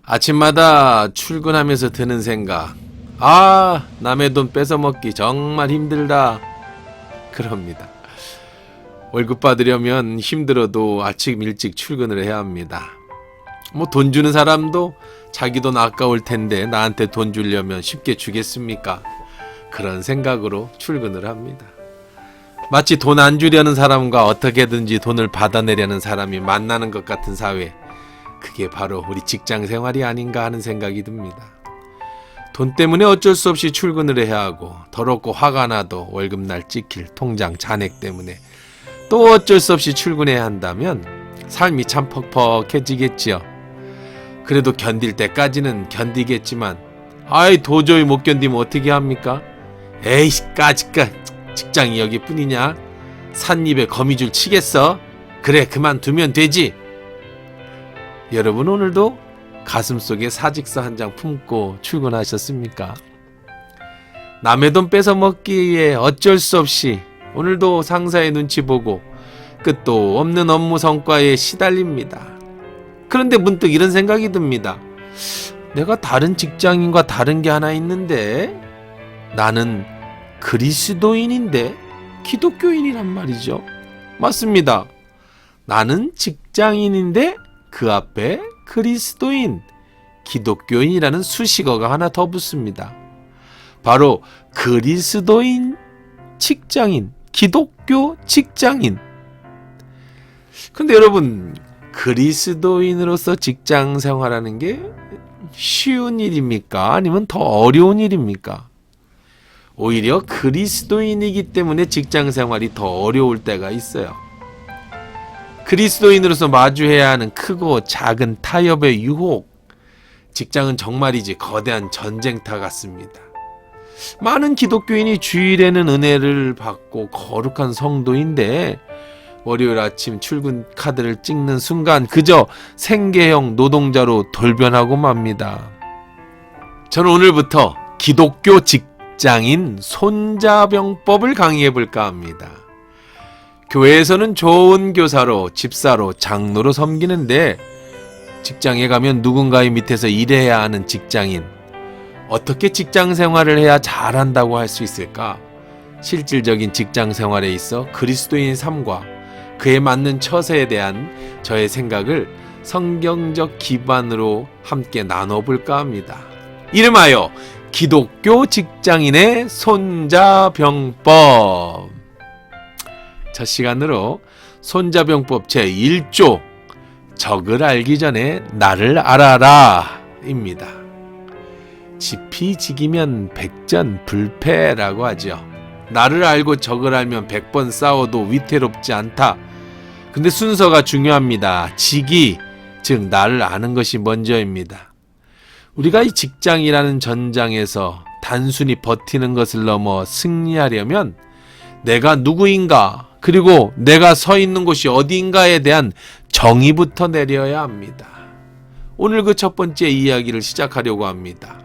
아침마다 출근하면서 드는 생각. 아, 남의 돈 뺏어먹기 정말 힘들다. 그럽니다. 월급 받으려면 힘들어도 아침 일찍 출근을 해야 합니다. 돈 주는 사람도 자기 돈 아까울 텐데 나한테 돈 주려면 쉽게 주겠습니까? 그런 생각으로 출근을 합니다. 마치 돈 안 주려는 사람과 어떻게든지 돈을 받아내려는 사람이 만나는 것 같은 사회. 그게 바로 우리 직장 생활이 아닌가 하는 생각이 듭니다. 돈 때문에 어쩔 수 없이 출근을 해야 하고 더럽고 화가 나도 월급날 찍힐 통장 잔액 때문에 또 어쩔 수 없이 출근해야 한다면 삶이 참 퍽퍽해지겠지요. 그래도 견딜 때까지는 견디겠지만 도저히 못 견디면 어떻게 합니까? 에이 까짓까 직장이 여기뿐이냐? 삿입에 거미줄 치겠어? 그래 그만두면 되지. 여러분 오늘도 가슴속에 사직서 한 장 품고 출근하셨습니까? 남의 돈 뺏어먹기에 어쩔 수 없이 오늘도 상사의 눈치 보고 끝도 없는 업무 성과에 시달립니다. 그런데 문득 이런 생각이 듭니다. 내가 다른 직장인과 다른 게 하나 있는데 나는 그리스도인인데 기독교인이란 말이죠. 맞습니다. 나는 직장인인데 그 앞에 그리스도인, 기독교인이라는 수식어가 하나 더 붙습니다. 바로 그리스도인 직장인, 기독교 직장인. 근데 여러분, 그리스도인으로서 직장 생활하는 게 쉬운 일입니까? 아니면 더 어려운 일입니까? 오히려 그리스도인이기 때문에 직장 생활이 더 어려울 때가 있어요. 그리스도인으로서 마주해야 하는 크고 작은 타협의 유혹. 직장은 정말이지 거대한 전쟁터 같습니다. 많은 기독교인이 주일에는 은혜를 받고 거룩한 성도인데 월요일 아침 출근 카드를 찍는 순간 그저 생계형 노동자로 돌변하고 맙니다. 저는 오늘부터 기독교 직장인 손자병법을 강의해 볼까 합니다. 교회에서는 좋은 교사로, 집사로, 장로로 섬기는데 직장에 가면 누군가의 밑에서 일해야 하는 직장인. 어떻게 직장 생활을 해야 잘한다고 할 수 있을까? 실질적인 직장 생활에 있어 그리스도인의 삶과 그에 맞는 처세에 대한 저의 생각을 성경적 기반으로 함께 나눠볼까 합니다. 이름하여 기독교 직장인의 손자병법. 첫 시간으로 손자병법 제1조 적을 알기 전에 나를 알아라 입니다. 지피지기면 백전불패라고 하죠. 나를 알고 적을 알면 100번 싸워도 위태롭지 않다. 근데 순서가 중요합니다. 지기, 즉 나를 아는 것이 먼저입니다. 우리가 이 직장이라는 전장에서 단순히 버티는 것을 넘어 승리하려면 내가 누구인가, 그리고 내가 서 있는 곳이 어디인가에 대한 정의부터 내려야 합니다. 오늘 그 첫 번째 이야기를 시작하려고 합니다.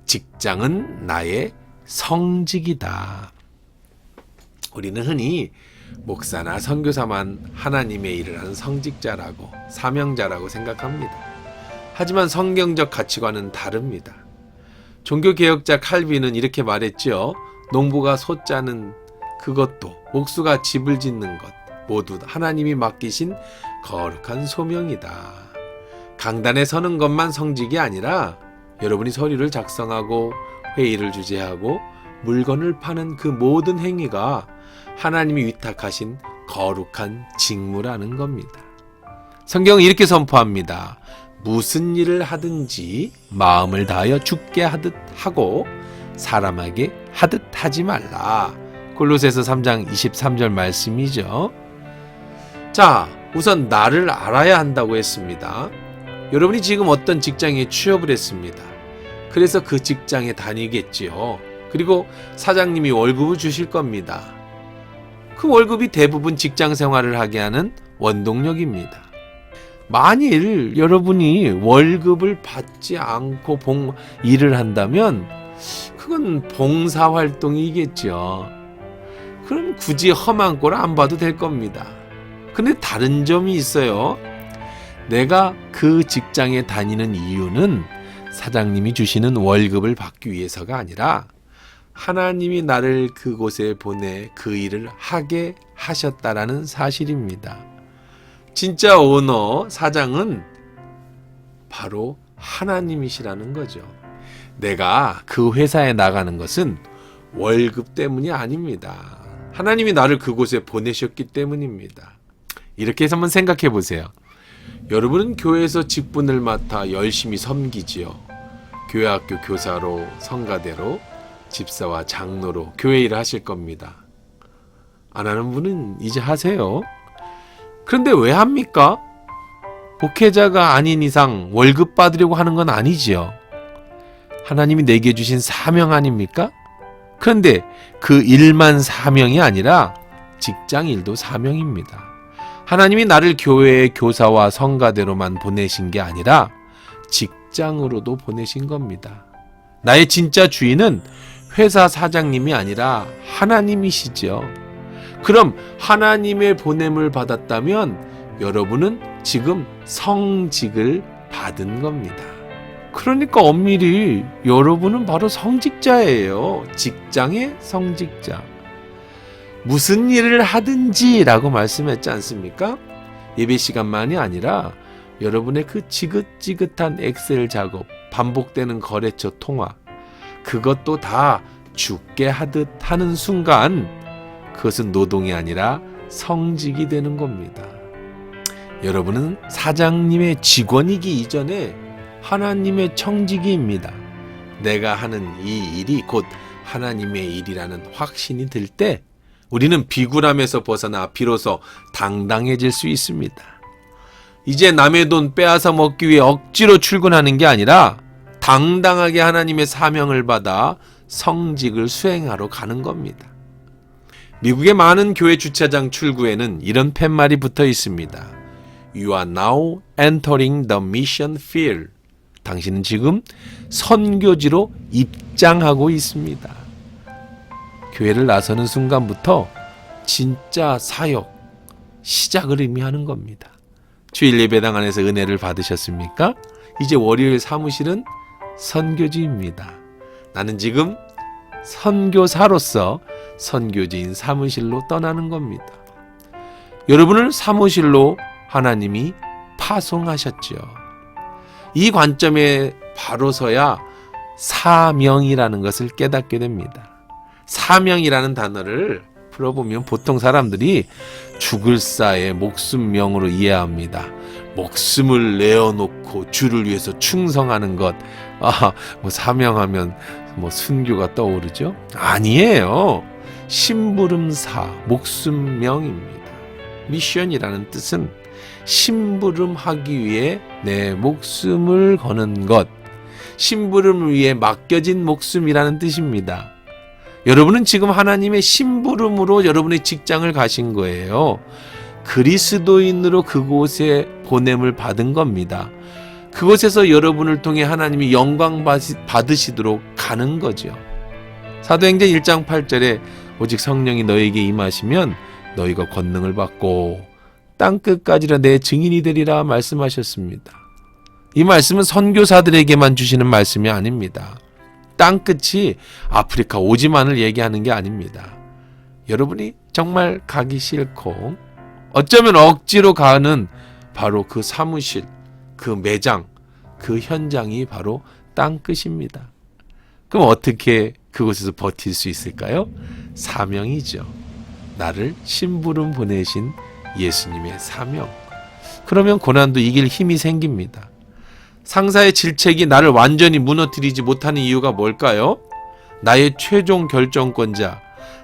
직장은 나의 성직이다. 우리는 흔히 목사나 선교사만 하나님의 일을 하는 성직자라고, 사명자라고 생각합니다. 하지만 성경적 가치관은 다릅니다. 종교개혁자 칼빈은 이렇게 말했죠. 농부가 소 짜는 그것도 목수가 집을 짓는 것 모두 하나님이 맡기신 거룩한 소명이다. 강단에 서는 것만 성직이 아니라 여러분이 서류를 작성하고 회의를 주재하고 물건을 파는 그 모든 행위가 하나님이 위탁하신 거룩한 직무라는 겁니다. 성경은 이렇게 선포합니다. 무슨 일을 하든지 마음을 다하여 주께 하듯 하고 사람에게 하듯 하지 말라. 골로새서 3장 23절 말씀이죠. 자, 우선 나를 알아야 한다고 했습니다. 여러분이 지금 어떤 직장에 취업을 했습니다. 그래서 그 직장에 다니겠지요. 그리고 사장님이 월급을 주실 겁니다. 그 월급이 대부분 직장 생활을 하게 하는 원동력입니다. 만일 여러분이 월급을 받지 않고 일을 한다면 그건 봉사활동이겠죠. 그럼 굳이 험한 꼴 안 봐도 될 겁니다. 근데 다른 점이 있어요. 내가 그 직장에 다니는 이유는 사장님이 주시는 월급을 받기 위해서가 아니라 하나님이 나를 그곳에 보내 그 일을 하게 하셨다라는 사실입니다. 진짜 오너, 사장은 바로 하나님이시라는 거죠. 내가 그 회사에 나가는 것은 월급 때문이 아닙니다. 하나님이 나를 그곳에 보내셨기 때문입니다. 이렇게 해서 한번 생각해 보세요. 여러분은 교회에서 직분을 맡아 열심히 섬기지요. 교회학교 교사로, 성가대로, 집사와 장로로 교회 일을 하실 겁니다. 안 하는 분은 이제 하세요. 그런데 왜 합니까? 목회자가 아닌 이상 월급 받으려고 하는 건 아니지요. 하나님이 내게 주신 사명 아닙니까? 그런데 그 일만 사명이 아니라 직장 일도 사명입니다. 하나님이 나를 교회의 교사와 성가대로만 보내신 게 아니라 직장으로도 보내신 겁니다. 나의 진짜 주인은 회사 사장님이 아니라 하나님이시죠. 그럼 하나님의 보냄을 받았다면 여러분은 지금 성직을 받은 겁니다. 그러니까 엄밀히 여러분은 바로 성직자예요. 직장의 성직자. 무슨 일을 하든지 라고 말씀했지 않습니까? 예배 시간만이 아니라 여러분의 그 지긋지긋한 엑셀 작업, 반복되는 거래처 통화, 그것도 다 죽게 하듯 하는 순간 그것은 노동이 아니라 성직이 되는 겁니다. 여러분은 사장님의 직원이기 이전에 하나님의 청지기입니다. 내가 하는 이 일이 곧 하나님의 일이라는 확신이 들 때 우리는 비굴함에서 벗어나 비로소 당당해질 수 있습니다. 이제 남의 돈 빼앗아 먹기 위해 억지로 출근하는 게 아니라 당당하게 하나님의 사명을 받아 성직을 수행하러 가는 겁니다. 미국의 많은 교회 주차장 출구에는 이런 팻말이 붙어 있습니다. You are now entering the mission field. 당신은 지금 선교지로 입장하고 있습니다. 교회를 나서는 순간부터 진짜 사역, 시작을 의미하는 겁니다. 주일 예배당 안에서 은혜를 받으셨습니까? 이제 월요일 사무실은 선교지입니다. 나는 지금 선교사로서 선교지인 사무실로 떠나는 겁니다. 여러분을 사무실로 하나님이 파송하셨죠. 이 관점에 바로 서야 사명이라는 것을 깨닫게 됩니다. 사명이라는 단어를 풀어보면 보통 사람들이 죽을 사의 목숨명으로 이해합니다. 목숨을 내어놓고 주를 위해서 충성하는 것. 사명하면 순교가 떠오르죠? 아니에요. 심부름사, 목숨명입니다. 미션이라는 뜻은 심부름하기 위해 내 목숨을 거는 것, 심부름을 위해 맡겨진 목숨이라는 뜻입니다. 여러분은 지금 하나님의 심부름으로 여러분의 직장을 가신 거예요. 그리스도인으로 그곳에 보냄을 받은 겁니다. 그곳에서 여러분을 통해 하나님이 영광 받으시도록 가는 거죠. 사도행전 1장 8절에 오직 성령이 너에게 임하시면 너희가 권능을 받고 땅끝까지라 내 증인이 되리라 말씀하셨습니다. 이 말씀은 선교사들에게만 주시는 말씀이 아닙니다. 땅끝이 아프리카 오지만을 얘기하는 게 아닙니다. 여러분이 정말 가기 싫고 어쩌면 억지로 가는 바로 그 사무실, 그 매장, 그 현장이 바로 땅끝입니다. 그럼 어떻게 그곳에서 버틸 수 있을까요? 사명이죠. 나를 심부름 보내신 예수님의 사명. 그러면 고난도 이길 힘이 생깁니다. 상사의 질책이 나를 완전히 무너뜨리지 못하는 이유가 뭘까요? 나의 최종 결정권자,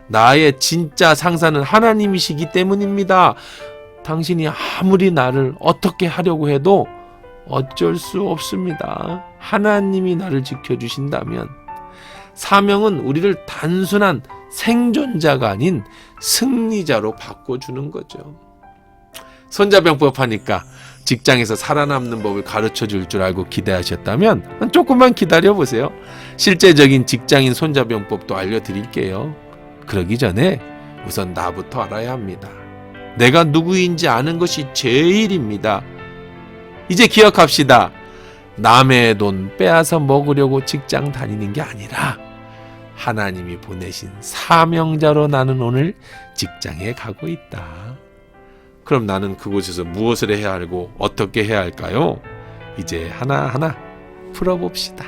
나의 진짜 상사는 하나님이시기 때문입니다. 당신이 아무리 나를 어떻게 하려고 해도 어쩔 수 없습니다. 하나님이 나를 지켜주신다면. 사명은 우리를 단순한 생존자가 아닌 승리자로 바꿔주는 거죠. 손자병법 하니까 직장에서 살아남는 법을 가르쳐 줄 줄 알고 기대하셨다면 조금만 기다려보세요. 실제적인 직장인 손자병법도 알려드릴게요. 그러기 전에 우선 나부터 알아야 합니다. 내가 누구인지 아는 것이 제일입니다. 이제 기억합시다. 남의 돈 빼앗아 먹으려고 직장 다니는 게 아니라 하나님이 보내신 사명자로 나는 오늘 직장에 가고 있다. 그럼 나는 그곳에서 무엇을 해야 하고 어떻게 해야 할까요? 이제 하나하나 풀어봅시다.